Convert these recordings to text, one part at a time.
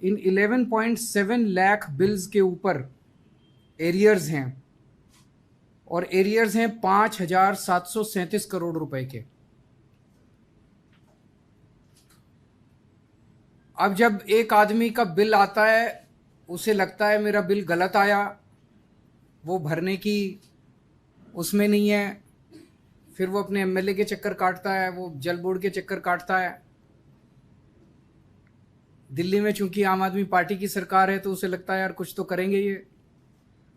इन 11.7 lakh bills के ऊपर arrears हैं, और एरियर्स हैं 5,737 करोड़ रुपए के। अब जब एक आदमी का बिल आता है, उसे लगता है मेरा बिल गलत आया, वो भरने की उसमें नहीं है, फिर वो अपने एमएलए के चक्कर काटता है, वो जल बोर्ड के चक्कर काटता है। दिल्ली में चूंकि आम आदमी पार्टी की सरकार है तो उसे लगता है यार कुछ तो करेंगे ये,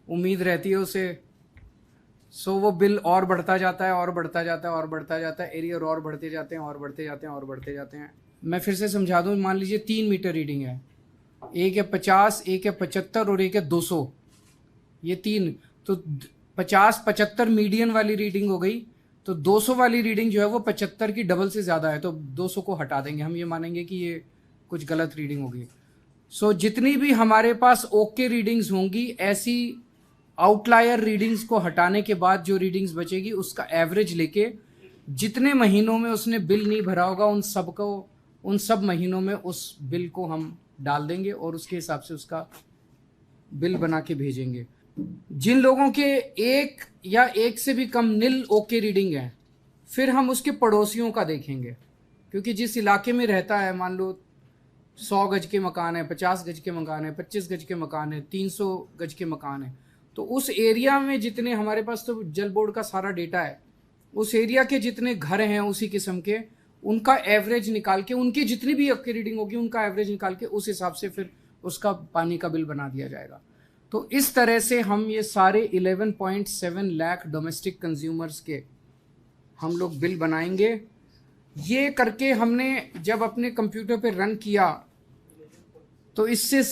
उम्मीद रहती है उसे। सो वो बिल और बढ़ता जाता है और बढ़ता जाता है और बढ़ता जाता है, एरियर और बढ़ते जाते हैं और बढ़ते जाते हैं और बढ़ते जाते हैं। मैं फिर से समझा दूं, मान लीजिए 3 मीटर रीडिंग है, एक है 50, एक है 75 और एक है 200। ये तीन, तो 50-75 मीडियन वाली रीडिंग हो गई, तो 200 वाली रीडिंग जो है वो 75 की डबल से ज़्यादा है, तो 200 को हटा देंगे, हम ये मानेंगे कि ये कुछ गलत रीडिंग होगी। सो जितनी भी हमारे पास ओके रीडिंग्स होंगी, ऐसी आउटलायर रीडिंग्स को हटाने के बाद जो रीडिंग्स बचेगी उसका एवरेज लेके जितने महीनों में उसने बिल नहीं भरा होगा उन सब महीनों में उस बिल को हम डाल देंगे और उसके हिसाब से उसका बिल बना के भेजेंगे। जिन लोगों के एक या एक से भी कम नील ओके रीडिंग है, फिर हम उसके पड़ोसियों का देखेंगे, क्योंकि जिस इलाके में रहता है, मान लो 100 गज के मकान है, 50 गज के मकान है, 25 गज के मकान है, 300 गज के मकान है, तो उस एरिया में जितने, हमारे पास तो जल बोर्ड का सारा डेटा है, उस एरिया के जितने घर हैं उसी किस्म के, उनका एवरेज निकाल के, उनकी जितनी भी ओके रीडिंग होगी उनका एवरेज निकाल के उस हिसाब से फिर उसका पानी का बिल बना दिया जाएगा। तो इस तरह से हम ये सारे 11.7 लाख डोमेस्टिक कंज्यूमर्स के हम लोग बिल बनाएंगे। ये करके हमने जब अपने कंप्यूटर पे रन किया तो इससे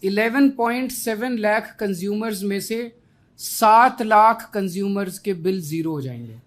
11.7 लाख कंज्यूमर्स में से 7 लाख कंज्यूमर्स के बिल ज़ीरो हो जाएंगे।